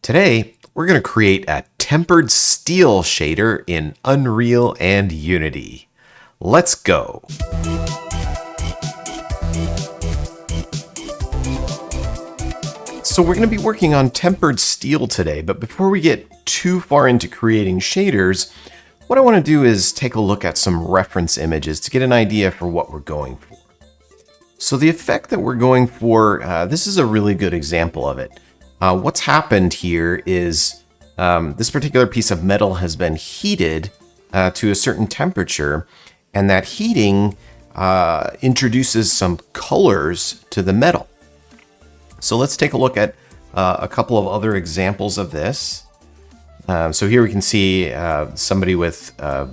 Today, we're going to create a tempered steel shader in Unreal and Unity. Let's go. So we're going to be working on tempered steel today, but before we get too far into creating shaders, what I want to do is take a look at some reference images to get an idea for what we're going for. So the effect that we're going for, this is a really good example of it. What's happened here is this particular piece of metal has been heated to a certain temperature, and that heating introduces some colors to the metal. So let's take a look at a couple of other examples of this. So here we can see somebody with a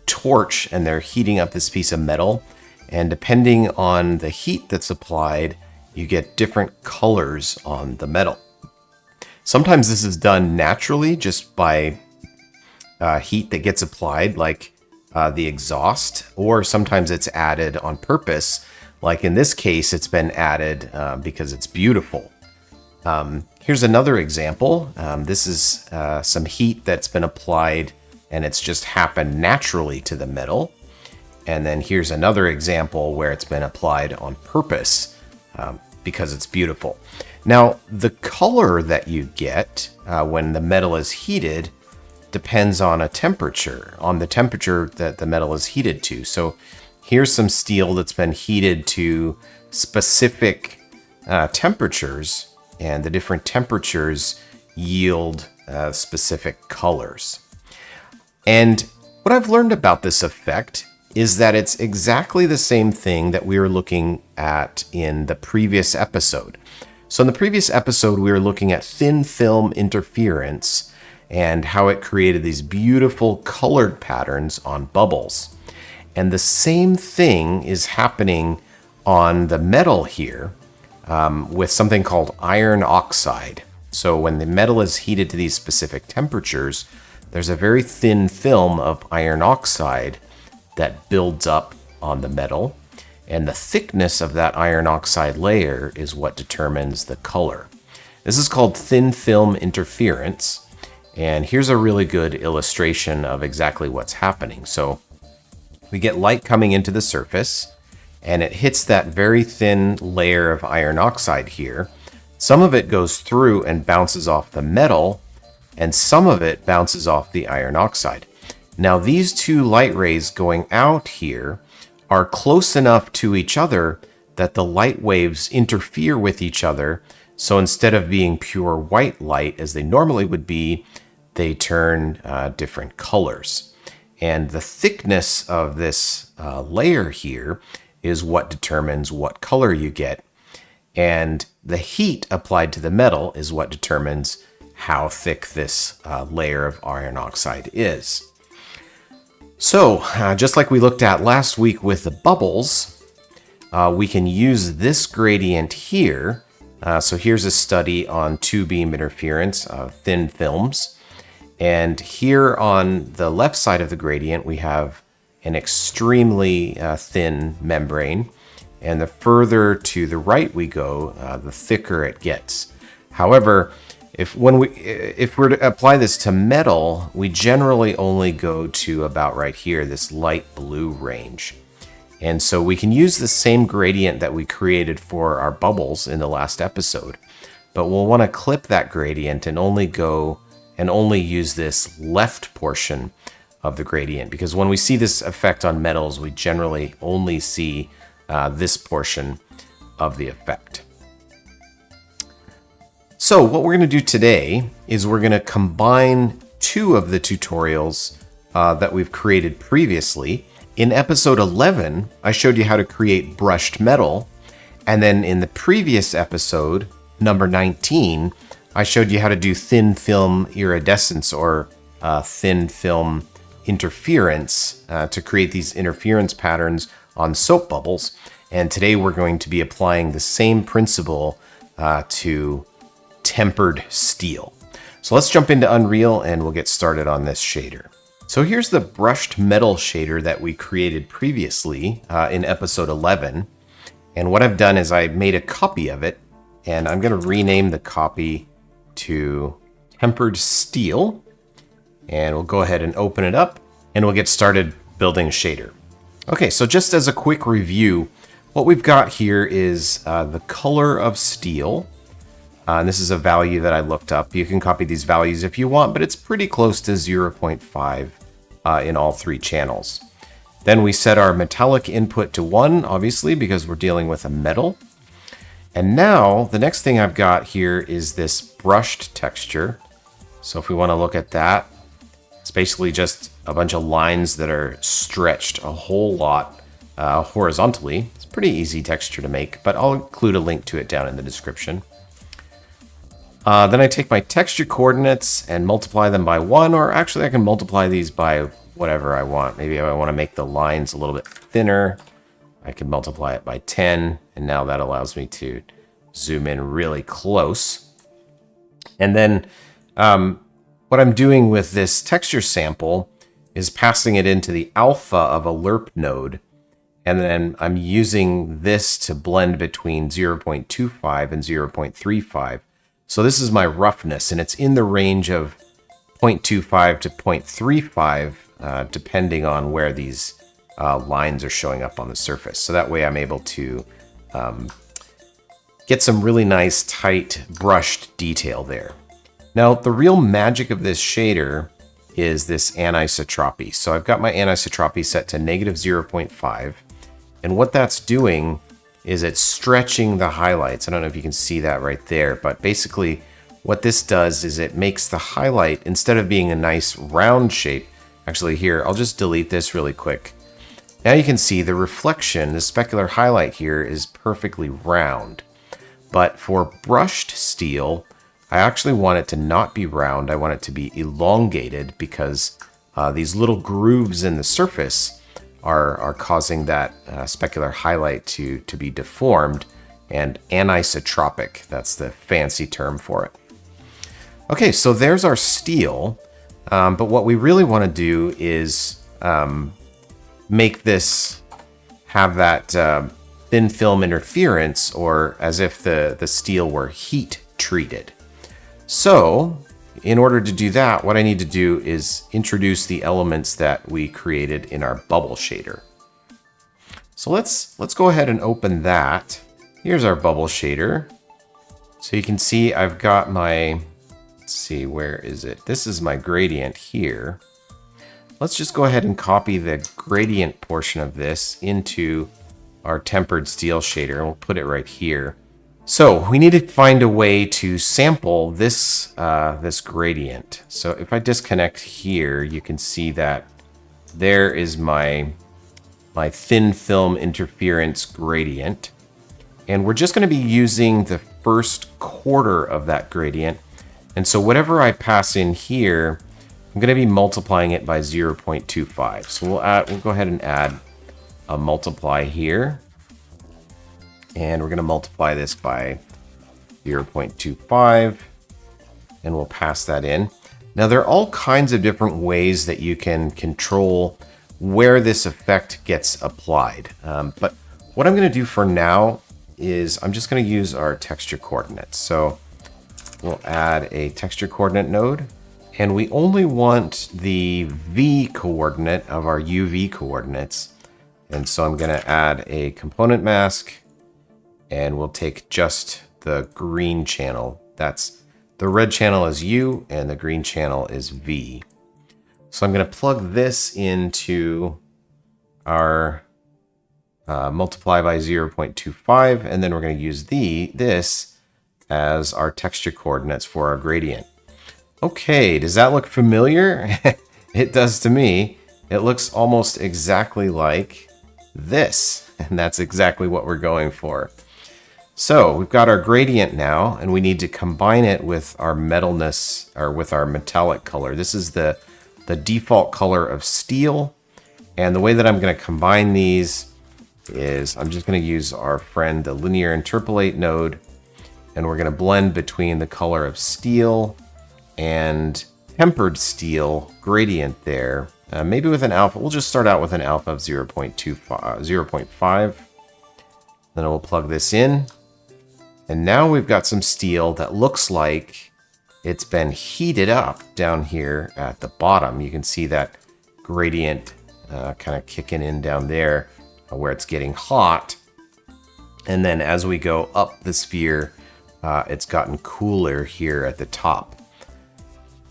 torch, and they're heating up this piece of metal. And depending on the heat that's applied, you get different colors on the metal. Sometimes this is done naturally just by heat that gets applied, like the exhaust, or sometimes it's added on purpose. Like in this case, it's been added because it's beautiful. Here's another example. This is some heat that's been applied, and it's just happened naturally to the metal. And then here's another example where it's been applied on purpose because it's beautiful. Now, the color that you get when the metal is heated depends on the temperature that the metal is heated to. So here's some steel that's been heated to specific temperatures, and the different temperatures yield specific colors. And what I've learned about this effect is that it's exactly the same thing that we were looking at in the previous episode. So in the previous episode, we were looking at thin film interference and how it created these beautiful colored patterns on bubbles. And the same thing is happening on the metal here with something called iron oxide. So when the metal is heated to these specific temperatures, there's a very thin film of iron oxide that builds up on the metal, and the thickness of that iron oxide layer is what determines the color. This is called thin film interference, and here's a really good illustration of exactly what's happening. So we get light coming into the surface, and it hits that very thin layer of iron oxide here. Some of it goes through and bounces off the metal, and some of it bounces off the iron oxide. Now, these two light rays going out here are close enough to each other that the light waves interfere with each other. So instead of being pure white light as they normally would be, they turn different colors. And the thickness of this layer here is what determines what color you get. And the heat applied to the metal is what determines how thick this layer of iron oxide is. So, just like we looked at last week with the bubbles, we can use this gradient here. So here's a study on two-beam interference of thin films. And here on the left side of the gradient, we have an extremely thin membrane. And the further to the right we go, the thicker it gets. However, if we're to apply this to metal, we generally only go to about right here, this light blue range. And so we can use the same gradient that we created for our bubbles in the last episode, but we'll want to clip that gradient and only use this left portion of the gradient, because when we see this effect on metals, we generally only see this portion of the effect. So what we're going to do today is we're going to combine two of the tutorials that we've created previously. In episode 11, I showed you how to create brushed metal. And then in the previous episode, number 19, I showed you how to do thin film iridescence or thin film interference to create these interference patterns on soap bubbles. And today we're going to be applying the same principle to tempered steel. So let's jump into Unreal and we'll get started on this shader. So here's the brushed metal shader that we created previously in episode 11. And what I've done is I made a copy of it, and I'm going to rename the copy to tempered steel, and we'll go ahead and open it up, and we'll get started building a shader. Okay, so just as a quick review, what we've got here is the color of steel. And this is a value that I looked up. You can copy these values if you want, but it's pretty close to 0.5 in all three channels. Then we set our metallic input to 1, obviously, because we're dealing with a metal. And now the next thing I've got here is this brushed texture. So if we want to look at that, it's basically just a bunch of lines that are stretched a whole lot horizontally. It's a pretty easy texture to make, but I'll include a link to it down in the description. Then I take my texture coordinates and multiply them by 1, or actually I can multiply these by whatever I want. Maybe I want to make the lines a little bit thinner. I can multiply it by 10, and now that allows me to zoom in really close. And then what I'm doing with this texture sample is passing it into the alpha of a lerp node, and then I'm using this to blend between 0.25 and 0.35. So this is my roughness, and it's in the range of 0.25 to 0.35, depending on where these lines are showing up on the surface. So that way I'm able to get some really nice, tight, brushed detail there. Now, the real magic of this shader is this anisotropy. So I've got my anisotropy set to -0.5, and what that's doing is it's stretching the highlights. I don't know if you can see that right there, but basically what this does is it makes the highlight, instead of being a nice round shape, actually here, I'll just delete this really quick. Now you can see the reflection, the specular highlight here is perfectly round. But for brushed steel, I actually want it to not be round. I want it to be elongated because these little grooves in the surface are causing that specular highlight to be deformed and anisotropic. That's the fancy term for it. Okay, so there's our steel. But what we really want to do is make this have that thin film interference, or as if the steel were heat treated. So in order to do that, what I need to do is introduce the elements that we created in our bubble shader. So let's go ahead and open that. Here's our bubble shader. So you can see I've got my, let's see, where is it? This is my gradient here. Let's just go ahead and copy the gradient portion of this into our tempered steel shader, and we'll put it right here. So we need to find a way to sample this this gradient. So if I disconnect here, you can see that there is my thin film interference gradient. And we're just going to be using the first quarter of that gradient. And so whatever I pass in here, I'm going to be multiplying it by 0.25. So we'll go ahead and add a multiply here. And we're going to multiply this by 0.25, and we'll pass that in. Now, there are all kinds of different ways that you can control where this effect gets applied. But what I'm going to do for now is I'm just going to use our texture coordinates. So we'll add a texture coordinate node, and we only want the V coordinate of our UV coordinates. And so I'm going to add a component mask, and we'll take just the green channel. That's the red channel is U and the green channel is V. So I'm going to plug this into our multiply by 0.25, and then we're going to use this as our texture coordinates for our gradient. Okay, does that look familiar? It does to me. It looks almost exactly like this, and that's exactly what we're going for. So we've got our gradient now, and we need to combine it with our metalness, or with our metallic color. This is the default color of steel, and the way that I'm going to combine these is I'm just going to use our friend, the linear interpolate node, and we're going to blend between the color of steel and tempered steel gradient there. Maybe with an alpha. We'll just start out with an alpha of 0.5. Then we'll plug this in. And now we've got some steel that looks like it's been heated up down here at the bottom. You can see that gradient kind of kicking in down there where it's getting hot. And then as we go up the sphere, it's gotten cooler here at the top.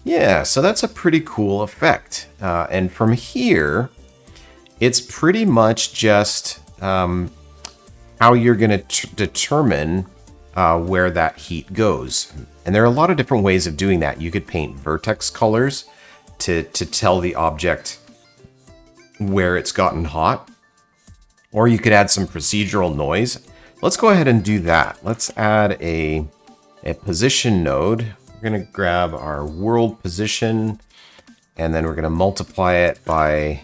Yeah, so that's a pretty cool effect. And from here, it's pretty much just how you're going to determine where that heat goes. And there are a lot of different ways of doing that. You could paint vertex colors to tell the object where it's gotten hot. Or you could add some procedural noise. Let's go ahead and do that. Let's add a position node. We're going to grab our world position, and then we're going to multiply it by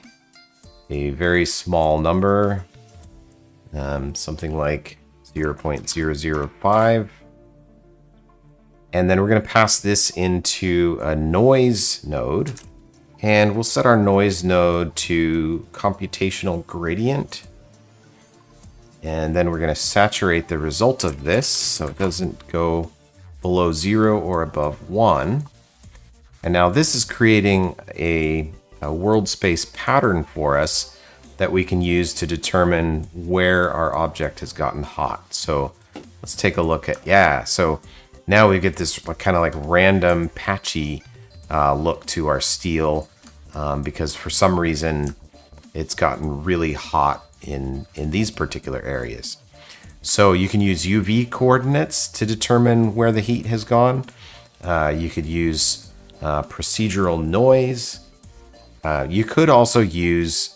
a very small number, something like 0.005. And then we're going to pass this into a noise node, and we'll set our noise node to computational gradient. And then we're going to saturate the result of this so it doesn't go below 0 or above 1. And now this is creating a world space pattern for us that we can use to determine where our object has gotten hot. So let's take a look at, yeah, so now we get this kind of like random patchy look to our steel because for some reason it's gotten really hot in these particular areas. So you can use UV coordinates to determine where the heat has gone. You could use procedural noise. You could also use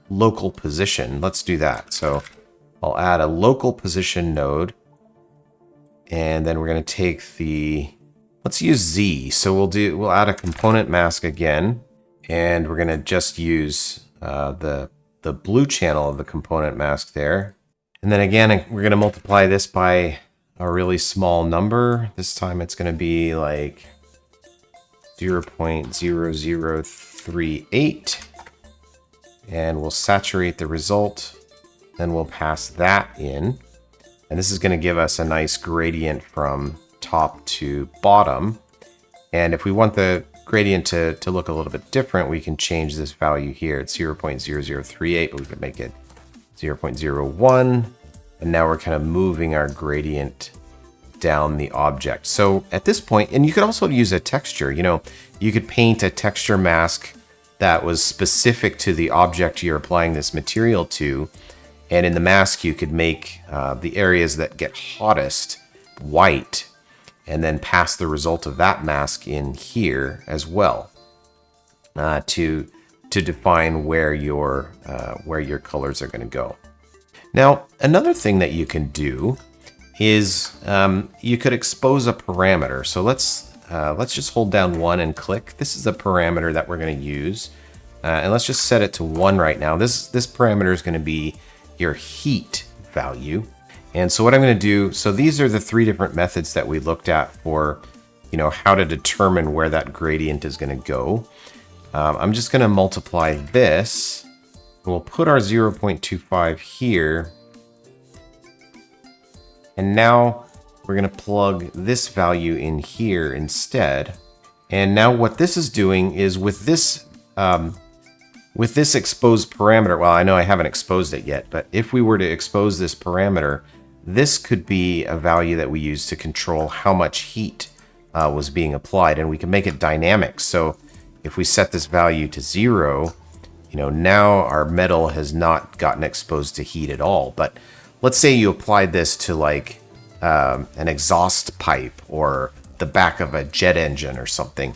local position. Let's do that. So I'll add a local position node. And then we're going to take let's use Z. So we'll add a component mask again. And we're going to just use the blue channel of the component mask there. And then again, we're going to multiply this by a really small number. This time it's going to be like 0.0038. And we'll saturate the result. Then we'll pass that in. And this is going to give us a nice gradient from top to bottom. And if we want the gradient to look a little bit different, we can change this value here. It's 0.0038, but we could make it 0.01. And now we're kind of moving our gradient down the object. So at this point, and you could also use a texture, you could paint a texture mask that was specific to the object you're applying this material to. And in the mask, you could make the areas that get hottest white, and then pass the result of that mask in here as well to define where your colors are going to go. Now, another thing that you can do is you could expose a parameter. So let's just hold down 1 and click. This is a parameter that we're going to use, and let's just set it to 1 right now. This parameter is going to be your heat value. And so what I'm going to do, so these are the 3 different methods that we looked at for, how to determine where that gradient is going to go. I'm just going to multiply this. We'll put our 0.25 here. And now we're going to plug this value in here instead. And now what this is doing is with this exposed parameter, well, I know I haven't exposed it yet, but if we were to expose this parameter, this could be a value that we use to control how much heat was being applied, and we can make it dynamic. So if we set this value to 0, now our metal has not gotten exposed to heat at all. But let's say you applied this to like an exhaust pipe or the back of a jet engine or something.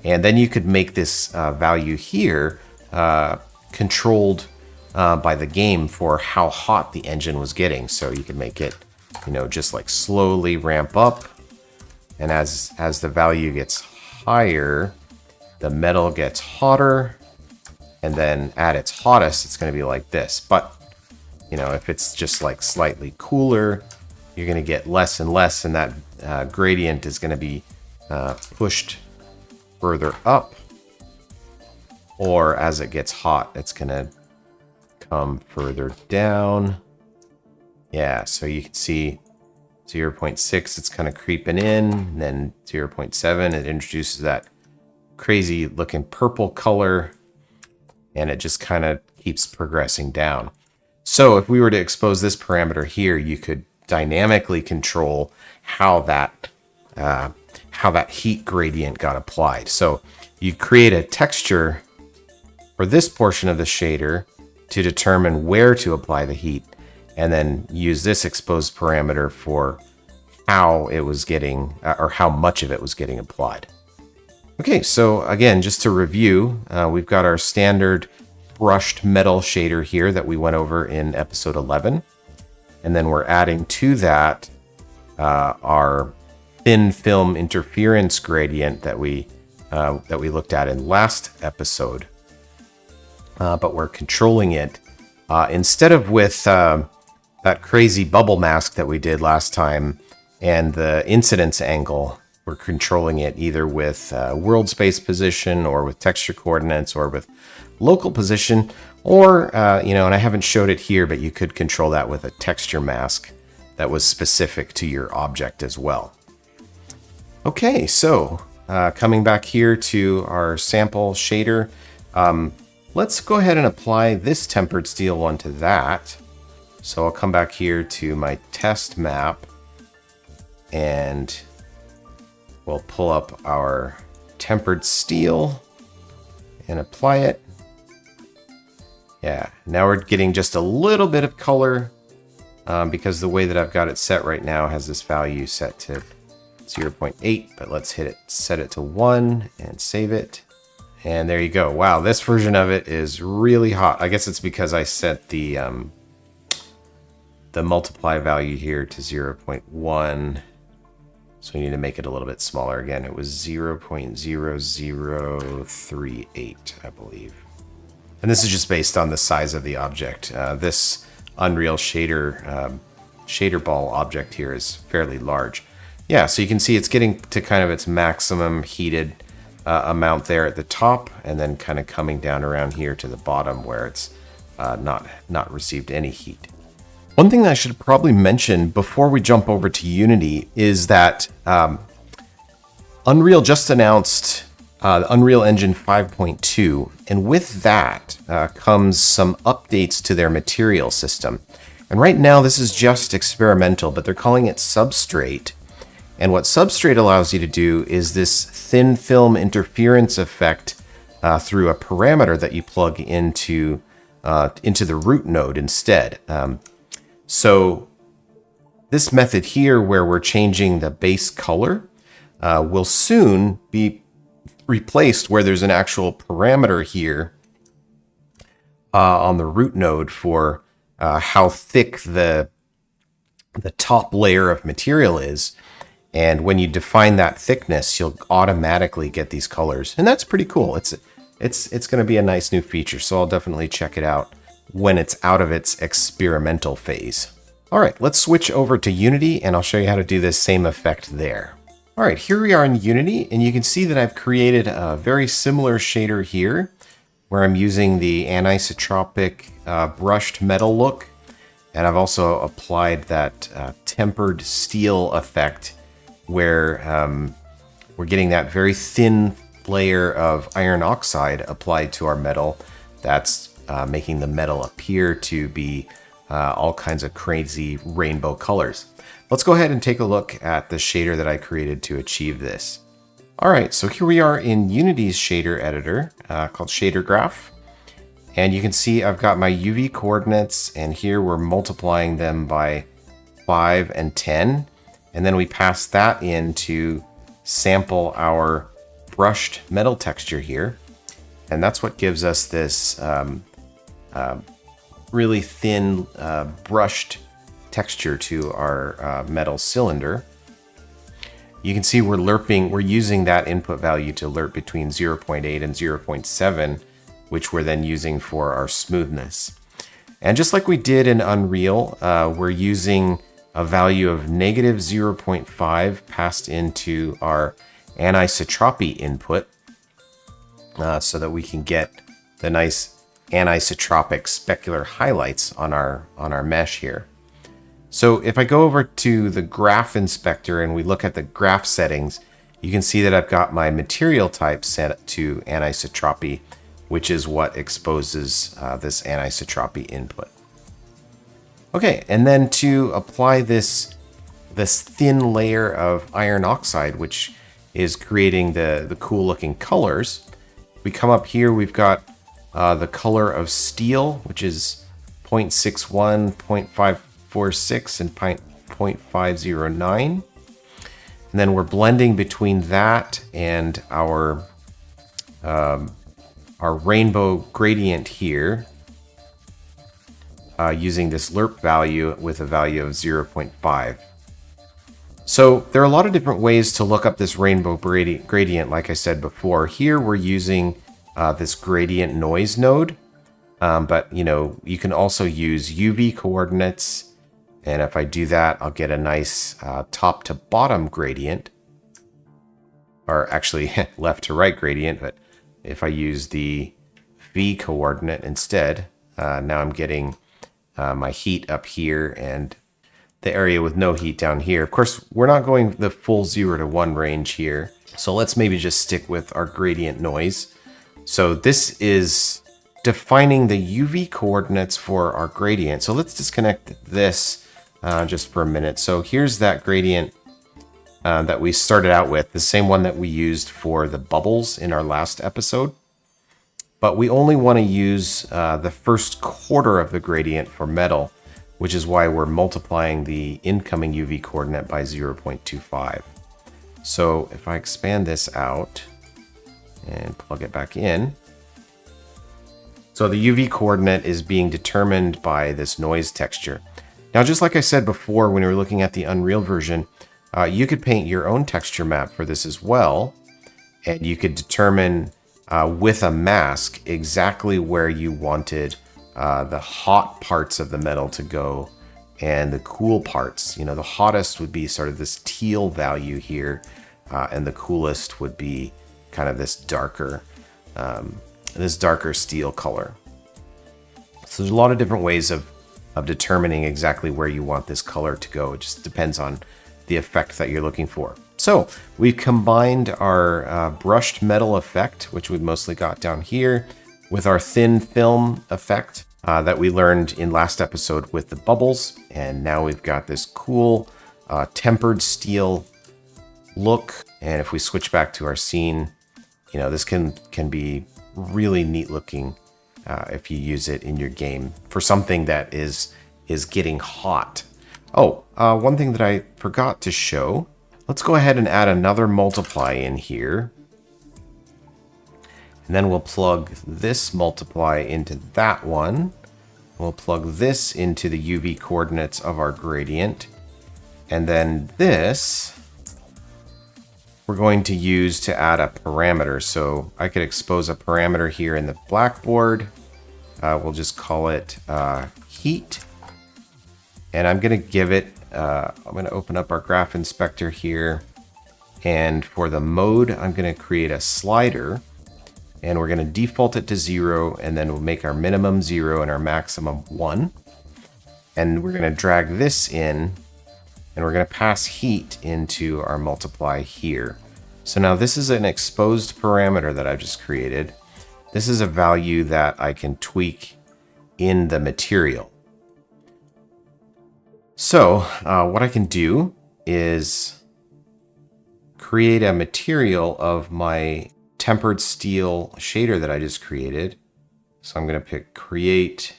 And then you could make this value here controlled by the game for how hot the engine was getting. So you can make it, just like slowly ramp up. And as the value gets higher, the metal gets hotter. And then at its hottest, it's going to be like this. But, if it's just like slightly cooler, you're going to get less and less. And that gradient is going to be pushed further up. Or as it gets hot, it's going to come further down. Yeah, so you can see 0.6, it's kind of creeping in, and then 0.7, it introduces that crazy looking purple color, and it just kind of keeps progressing down. So if we were to expose this parameter here, you could dynamically control how that heat gradient got applied. So you create a texture for this portion of the shader to determine where to apply the heat, and then use this exposed parameter for how it was getting, or how much of it was getting applied. Okay, so again, just to review, we've got our standard brushed metal shader here that we went over in episode 11. And then we're adding to that our thin film interference gradient that we looked at in last episode. But we're controlling it instead of with that crazy bubble mask that we did last time and the incidence angle. We're controlling it either with world space position, or with texture coordinates, or with local position, or, and I haven't showed it here, but you could control that with a texture mask that was specific to your object as well. Okay, so coming back here to our sample shader, let's go ahead and apply this tempered steel one to that. So I'll come back here to my test map, and we'll pull up our tempered steel and apply it. Yeah, now we're getting just a little bit of color because the way that I've got it set right now has this value set to 0.8, but let's set it to 1 and save it. And there you go. Wow, this version of it is really hot. I guess it's because I set the multiply value here to 0.1. So we need to make it a little bit smaller. Again, it was 0.0038, I believe. And this is just based on the size of the object. This Unreal shader ball object here is fairly large. Yeah, so you can see it's getting to kind of its maximum heated amount there at the top, and then kind of coming down around here to the bottom where it's not received any heat. One thing that I should probably mention before we jump over to Unity is that Unreal just announced Unreal Engine 5.2, and with that comes some updates to their material system. And right now this is just experimental, but they're calling it Substrate. And what Substrate allows you to do is this thin film interference effect through a parameter that you plug into the root node instead. So this method here, where we're changing the base color, will soon be replaced where there's an actual parameter here on the root node for how thick the top layer of material is. And when you define that thickness, you'll automatically get these colors. And that's pretty cool. It's going to be a nice new feature, so I'll definitely check it out when it's out of its experimental phase. All right, let's switch over to Unity, and I'll show you how to do this same effect there. All right, here we are in Unity, and you can see that I've created a very similar shader here, where I'm using the anisotropic brushed metal look, and I've also applied that tempered steel effect, where we're getting that very thin layer of iron oxide applied to our metal that's making the metal appear to be all kinds of crazy rainbow colors. Let's go ahead and take a look at the shader that I created to achieve this. All right, so here we are in Unity's shader editor called Shader Graph. And you can see I've got my UV coordinates, and here we're multiplying them by 5 and 10. And then we pass that in to sample our brushed metal texture here. And that's what gives us this really thin brushed texture to our metal cylinder. You can see we're using that input value to lerp between 0.8 and 0.7, which we're then using for our smoothness. And just like we did in Unreal, we're using a value of negative 0.5 passed into our anisotropy input so that we can get the nice anisotropic specular highlights on our mesh here. So if I go over to the graph inspector and we look at the graph settings, you can see that I've got my material type set to anisotropy, which is what exposes this anisotropy input. Okay, and then to apply this thin layer of iron oxide, which is creating the cool looking colors, we come up here, we've got the color of steel, which is 0.61, 0.546, and 0.509. And then we're blending between that and our rainbow gradient here, using this lerp value with a value of 0.5. So there are a lot of different ways to look up this rainbow gradient, like I said before. Here we're using this gradient noise node, but you can also use UV coordinates, and if I do that, I'll get a nice top to bottom gradient, or actually left to right gradient. But if I use the V coordinate instead, now I'm getting my heat up here and the area with no heat down here. Of course, we're not going the full 0 to 1 range here, so let's maybe just stick with our gradient noise. So this is defining the UV coordinates for our gradient. So let's disconnect this just for a minute. So here's that gradient that we started out with, the same one that we used for the bubbles in our last episode. But we only want to use the first quarter of the gradient for metal, which is why we're multiplying the incoming UV coordinate by 0.25. So if I expand this out and plug it back in, so the UV coordinate is being determined by this noise texture. Now, just like I said before, when we were looking at the Unreal version, you could paint your own texture map for this as well, and you could determine with a mask exactly where you wanted the hot parts of the metal to go and the cool parts. The hottest would be sort of this teal value here, and the coolest would be kind of this darker steel color. So there's a lot of different ways of determining exactly where you want this color to go. It just depends on the effect that you're looking for. So we've combined our brushed metal effect, which we've mostly got down here, with our thin film effect that we learned in last episode with the bubbles. And now we've got this cool tempered steel look. And if we switch back to our scene, this can be really neat looking if you use it in your game for something that is getting hot. Oh, one thing that I forgot to show. Let's go ahead and add another multiply in here. And then we'll plug this multiply into that one. We'll plug this into the UV coordinates of our gradient. And then this, we're going to use to add a parameter. So I could expose a parameter here in the blackboard. We'll just call it heat. And I'm going to give it, I'm going to open up our graph inspector here. And for the mode, I'm going to create a slider. And we're going to default it to 0. And then we'll make our minimum 0 and our maximum 1. And we're going to drag this in. And we're going to pass heat into our multiply here. So now this is an exposed parameter that I've just created. This is a value that I can tweak in the material. So what I can do is create a material of my tempered steel shader that I just created. So I'm going to pick create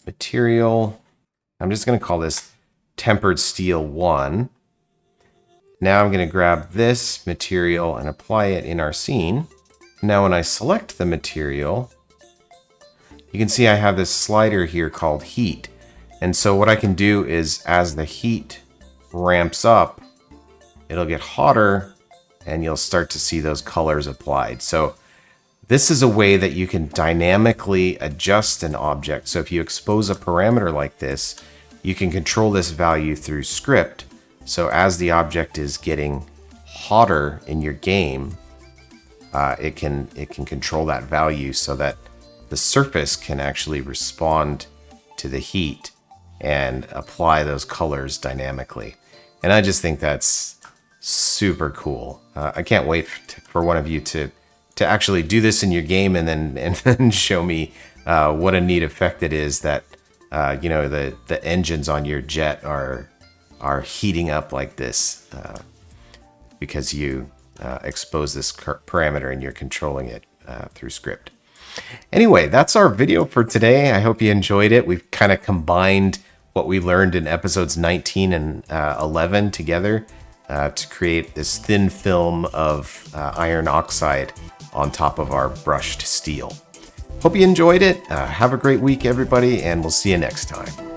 material. I'm just going to call this tempered steel 1. Now I'm going to grab this material and apply it in our scene. Now when I select the material, you can see I have this slider here called heat. And so what I can do is as the heat ramps up, it'll get hotter and you'll start to see those colors applied. So this is a way that you can dynamically adjust an object. So if you expose a parameter like this, you can control this value through script. So as the object is getting hotter in your game, it can control that value so that the surface can actually respond to the heat and apply those colors dynamically. And I just think that's super cool. I can't wait for one of you to actually do this in your game and then show me what a neat effect it is that the engines on your jet are heating up like this because you expose this parameter and you're controlling it through script. Anyway, that's our video for today. I hope you enjoyed it. We've kind of combined what we learned in episodes 19 and 11 together to create this thin film of iron oxide on top of our brushed steel. Hope you enjoyed it. Have a great week, everybody, and we'll see you next time.